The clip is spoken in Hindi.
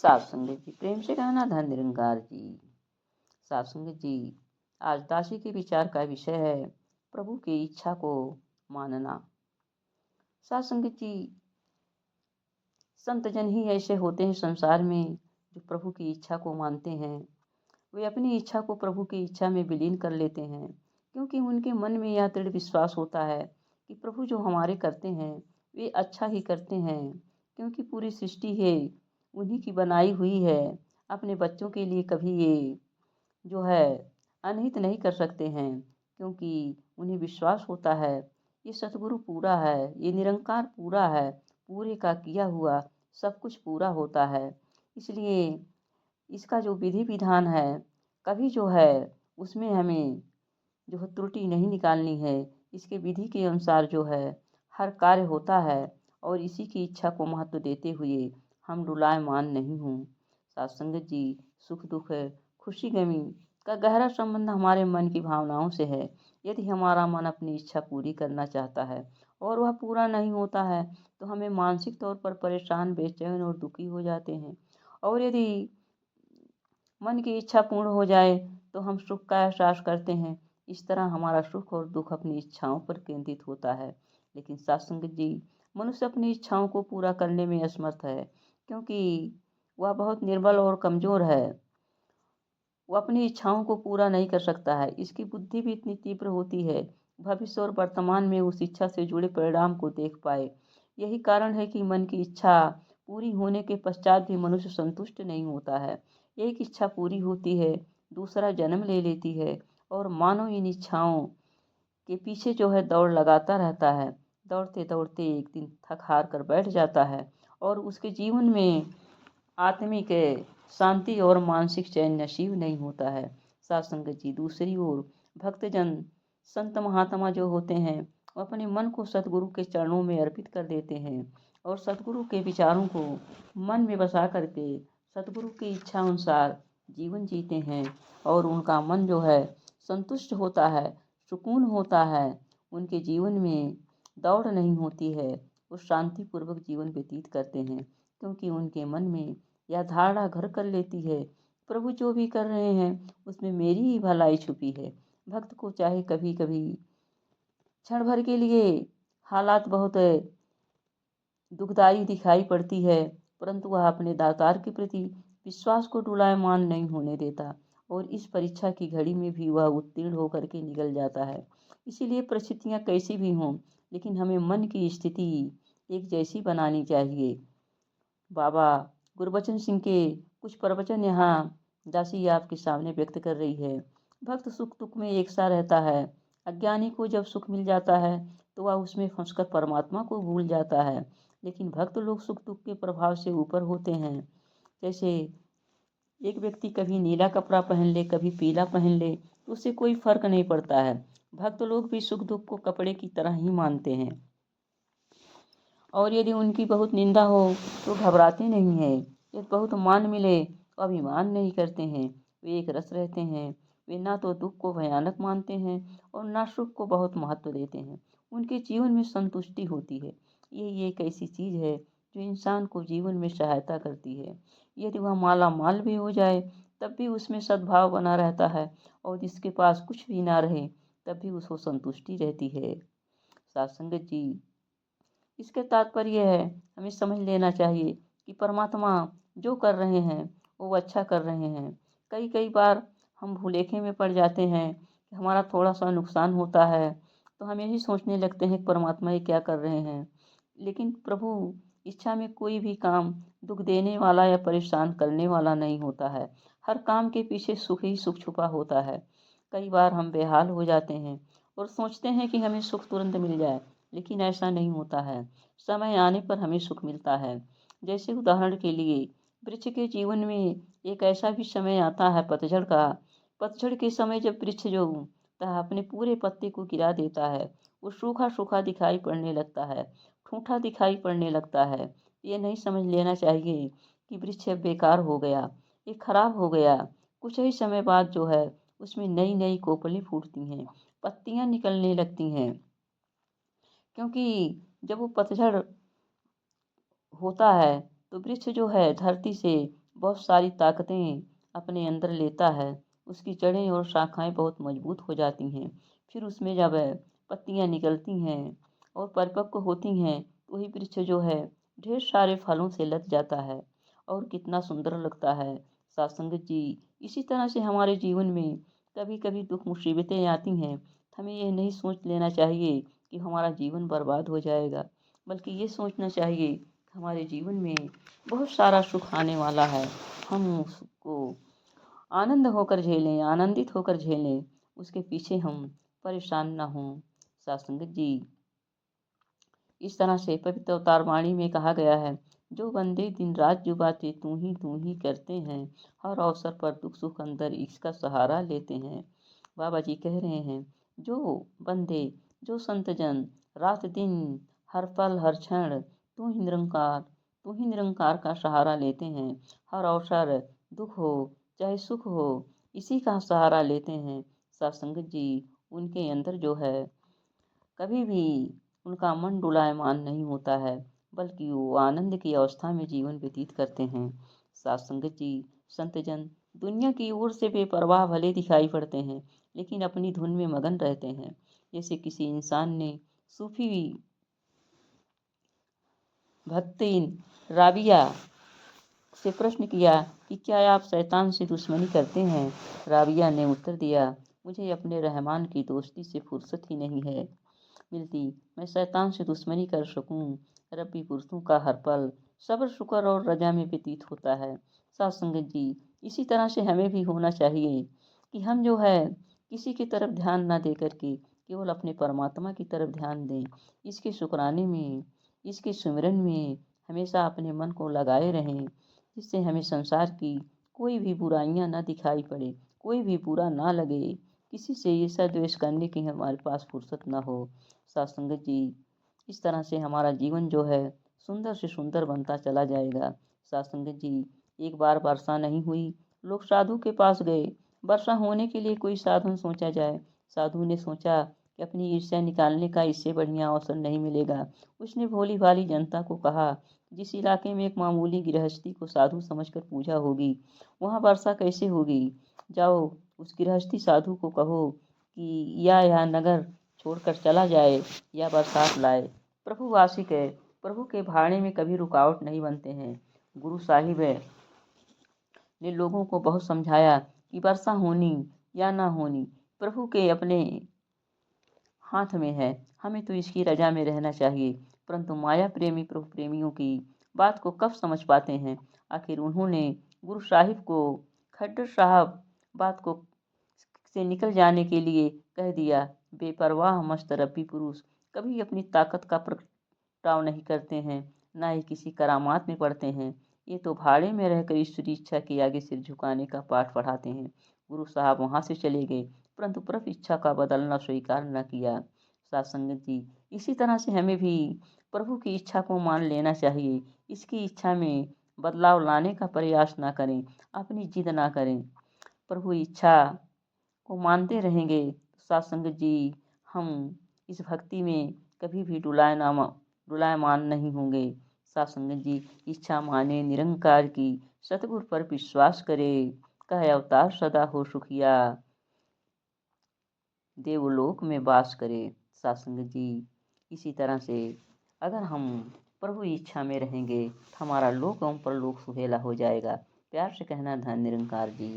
सात संगत जी, प्रेम से कहना धन निरंकार जी। सात संगत जी, आज दासी के विचार का विषय है प्रभु की इच्छा को मानना। सात संगत जी, संत जन ही ऐसे होते हैं संसार में जो प्रभु की इच्छा को मानते हैं। वे अपनी इच्छा को प्रभु की इच्छा में विलीन कर लेते हैं, क्योंकि उनके मन में यह दृढ़ विश्वास होता है कि प्रभु जो हमारे करते हैं वे अच्छा ही करते हैं, क्योंकि पूरी सृष्टि है उन्हीं की बनाई हुई है। अपने बच्चों के लिए कभी ये जो है अनहित नहीं कर सकते हैं, क्योंकि उन्हें विश्वास होता है ये सतगुरु पूरा है, ये निरंकार पूरा है, पूरे का किया हुआ सब कुछ पूरा होता है। इसलिए इसका जो विधि विधान है कभी जो है उसमें हमें जो है त्रुटि नहीं निकालनी है। इसके विधि के अनुसार जो है हर कार्य होता है और इसी की इच्छा को महत्व देते हुए हम रुलायमान नहीं हूँ। सत्संगत जी, सुख दुख है, खुशी गमी का गहरा संबंध हमारे मन की भावनाओं से है। यदि हमारा मन अपनी इच्छा पूरी करना चाहता है और वह पूरा नहीं होता है तो हमें मानसिक तौर पर परेशान, बेचैन और दुखी हो जाते हैं। और यदि मन की इच्छा पूर्ण हो जाए तो हम सुख का एहसास करते हैं। इस तरह हमारा सुख और दुख अपनी इच्छाओं पर केंद्रित होता है। लेकिन सत्संग जी, मनुष्य अपनी इच्छाओं को पूरा करने में असमर्थ है, क्योंकि वह बहुत निर्बल और कमजोर है। वो अपनी इच्छाओं को पूरा नहीं कर सकता है। इसकी बुद्धि भी इतनी तीव्र होती है भविष्य और वर्तमान में उस इच्छा से जुड़े परिणाम को देख पाए। यही कारण है कि मन की इच्छा पूरी होने के पश्चात भी मनुष्य संतुष्ट नहीं होता है। एक इच्छा पूरी होती है, दूसरा जन्म ले लेती है और मानव इन इच्छाओं के पीछे जो है दौड़ लगाता रहता है। दौड़ते दौड़ते एक दिन थक हार कर बैठ जाता है और उसके जीवन में आत्मिक शांति और मानसिक चैन नसीब नहीं होता है। सत्संगत जी, दूसरी ओर भक्तजन, संत महात्मा जो होते हैं वो अपने मन को सतगुरु के चरणों में अर्पित कर देते हैं और सतगुरु के विचारों को मन में बसा करके सतगुरु की इच्छा अनुसार जीवन जीते हैं और उनका मन जो है संतुष्ट होता है, सुकून होता है। उनके जीवन में दौड़ नहीं होती है, वो शांतिपूर्वक जीवन व्यतीत करते हैं, क्योंकि उनके मन में यह धारणा घर कर लेती है प्रभु जो भी कर रहे हैं उसमें मेरी ही भलाई छुपी है। भक्त को चाहे कभी कभी क्षण भर के लिए हालात बहुत दुखदाई दिखाई पड़ती है, परंतु वह अपने दातार के प्रति विश्वास को डुलायमान नहीं होने देता और इस परीक्षा की घड़ी में भी वह उत्तीर्ण होकर के निकल जाता है। इसीलिए परिस्थितियाँ कैसी भी हों, लेकिन हमें मन की स्थिति एक जैसी बनानी चाहिए। बाबा गुरबचन सिंह के कुछ प्रवचन यहाँ दासी आपके सामने व्यक्त कर रही है। भक्त सुख दुख में एक सा रहता है। अज्ञानी को जब सुख मिल जाता है तो वह उसमें फंसकर परमात्मा को भूल जाता है, लेकिन भक्त लोग सुख दुख के प्रभाव से ऊपर होते हैं। जैसे एक व्यक्ति कभी नीला कपड़ा पहन ले, कभी पीला पहन ले, तो उससे कोई फर्क नहीं पड़ता है। भक्त लोग भी सुख दुख को कपड़े की तरह ही मानते हैं और यदि उनकी बहुत निंदा हो तो घबराते नहीं हैं। यदि बहुत मान मिले तो अभिमान नहीं करते हैं। वे एक रस रहते हैं। वे ना तो दुख को भयानक मानते हैं और ना सुख को बहुत महत्व देते हैं। उनके जीवन में संतुष्टि होती है। ये एक ऐसी चीज़ है जो इंसान को जीवन में सहायता करती है। यदि वह माला माल भी हो जाए तब भी उसमें सद्भाव बना रहता है और जिसके पास कुछ भी ना रहे तब भी उसको संतुष्टि रहती है। सत्संगत जी, इसके तात्पर्य है हमें समझ लेना चाहिए कि परमात्मा जो कर रहे हैं वो अच्छा कर रहे हैं। कई कई बार हम भूलेखे में पड़ जाते हैं कि हमारा थोड़ा सा नुकसान होता है तो हम यही सोचने लगते हैं कि परमात्मा ये क्या कर रहे हैं। लेकिन प्रभु इच्छा में कोई भी काम दुख देने वाला या परेशान करने वाला नहीं होता है। हर काम के पीछे सुख ही सुख छुपा होता है। कई बार हम बेहाल हो जाते हैं और सोचते हैं कि हमें सुख तुरंत मिल जाए, लेकिन ऐसा नहीं होता है। समय आने पर हमें सुख मिलता है। जैसे उदाहरण के लिए वृक्ष के जीवन में एक ऐसा भी समय आता है पतझड़ का। पतझड़ के समय जब वृक्ष जो होता है अपने पूरे पत्ते को गिरा देता है, वो सूखा सूखा दिखाई पड़ने लगता है, ठूठा दिखाई पड़ने लगता है। ये नहीं समझ लेना चाहिए कि वृक्ष अब बेकार हो गया, ये खराब हो गया। कुछ ही समय बाद जो है उसमें नई नई कोपलें फूटती हैं, पत्तियां निकलने लगती हैं, क्योंकि जब वो पतझड़ होता है तो वृक्ष जो है धरती से बहुत सारी ताकतें अपने अंदर लेता है, उसकी जड़ें और शाखाएं बहुत मजबूत हो जाती हैं। फिर उसमें जब पत्तियां निकलती हैं और परिपक्व होती हैं, तो वही वृक्ष जो है ढेर सारे फलों से लद जाता है और कितना सुंदर लगता है। साथ संगत जी, इसी तरह से हमारे जीवन में कभी कभी दुख मुसीबतें आती हैं, हमें यह नहीं सोच लेना चाहिए कि हमारा जीवन बर्बाद हो जाएगा, बल्कि ये सोचना चाहिए कि हमारे जीवन में बहुत सारा सुख आने वाला है। हम उसको आनंद होकर झेलें, आनंदित होकर झेलें, उसके पीछे हम परेशान ना हों। साथ संगत जी, इस तरह से पवित्र अवतार वाणी में कहा गया है, जो बंदे दिन रात जो बातें तू ही करते हैं, हर अवसर पर दुख सुख अंदर इसका सहारा लेते हैं। बाबा जी कह रहे हैं, जो बंदे, जो संतजन रात दिन हर पल हर क्षण तू ही निरंकार का सहारा लेते हैं, हर अवसर दुख हो चाहे सुख हो, इसी का सहारा लेते हैं। सत्संगत जी, उनके अंदर जो है कभी भी उनका मन डोलायमान नहीं होता है, बल्कि वो आनंद की अवस्था में जीवन व्यतीत करते हैं। साथ संगत जी, संतजन दुनिया की ओर से बेपरवाह भले दिखाई पड़ते हैं, लेकिन अपनी धुन में मगन रहते हैं। जैसे किसी इंसान ने सूफी भक्तिन राबिया से प्रश्न किया कि क्या आप शैतान से दुश्मनी करते हैं? राबिया ने उत्तर दिया, मुझे अपने रहमान की दोस्ती से फुर्सत ही नहीं है मिलती, मैं शैतान से दुश्मनी कर सकूं। रब्बी पुरुषों का हर पल सब्र शुक्र और रजा में व्यतीत होता है। साथ संगत जी, इसी तरह से हमें भी होना चाहिए कि हम जो है किसी की तरफ ध्यान ना दे करके केवल अपने परमात्मा की तरफ ध्यान दें। इसके शुक्राने में, इसके सुमिरन में हमेशा अपने मन को लगाए रहें, जिससे हमें संसार की कोई भी बुराइयां ना दिखाई पड़े, कोई भी बुरा ना लगे, किसी से ईर्ष्या द्वेष करने की हमारे पास फुर्सत ना हो। साथ संगत जी, इस तरह से हमारा जीवन जो है सुंदर से सुंदर बनता चला जाएगा। साथ संगत जी, एक बार वर्षा नहीं हुई, लोग साधु के पास गए, वर्षा होने के लिए कोई साधन सोचा जाए। साधु ने सोचा कि अपनी ईर्ष्या निकालने का इससे बढ़िया अवसर नहीं मिलेगा। उसने भोली भाली जनता को कहा, जिस इलाके में एक मामूली गृहस्थी को साधु समझकर पूजा होगी, वहाँ वर्षा कैसे होगी? जाओ उस गृहस्थी साधु को कहो कि यह नगर छोड़कर चला जाए या बरसात लाए। प्रभु वासिक है, प्रभु के भाड़े में कभी रुकावट नहीं बनते हैं। गुरु साहिब ने लोगों को बहुत समझाया कि वर्षा होनी या ना होनी प्रभु के अपने हाथ में है, हमें तो इसकी रजा में रहना चाहिए। परंतु माया प्रेमी प्रभु प्रेमियों की बात को कब समझ पाते हैं? आखिर उन्होंने गुरु साहिब को खड्डर साहब बात को से निकल जाने के लिए कह दिया। बेपरवाह मस्त रब्बी पुरुष कभी अपनी ताकत का प्रगटाव नहीं करते हैं, ना ही किसी करामात में पड़ते हैं। ये तो भाड़े में रहकर ईश्वरी इच्छा के आगे सिर झुकाने का पाठ पढ़ाते हैं। गुरु साहब वहां से चले गए, परंतु प्रभु इच्छा का बदलना स्वीकार न किया। साथ संगत जी, इसी तरह से हमें भी प्रभु की इच्छा को मान लेना चाहिए। इसकी इच्छा में बदलाव लाने का प्रयास ना करें, अपनी जिद ना करें। प्रभु इच्छा को मानते रहेंगे तो साथ संगत जी, हम इस भक्ति में कभी भी डुलायमान नहीं होंगे। साथ संगत जी, इच्छा माने निरंकार की, सतगुरु पर विश्वास करे, कह अवतार सदा हो सुखिया, देवलोक में वास करे। साथ संगत जी, इसी तरह से अगर हम प्रभु इच्छा में रहेंगे तो हमारा लोक एवं परलोक सुहेला हो जाएगा। प्यार से कहना धन निरंकार जी।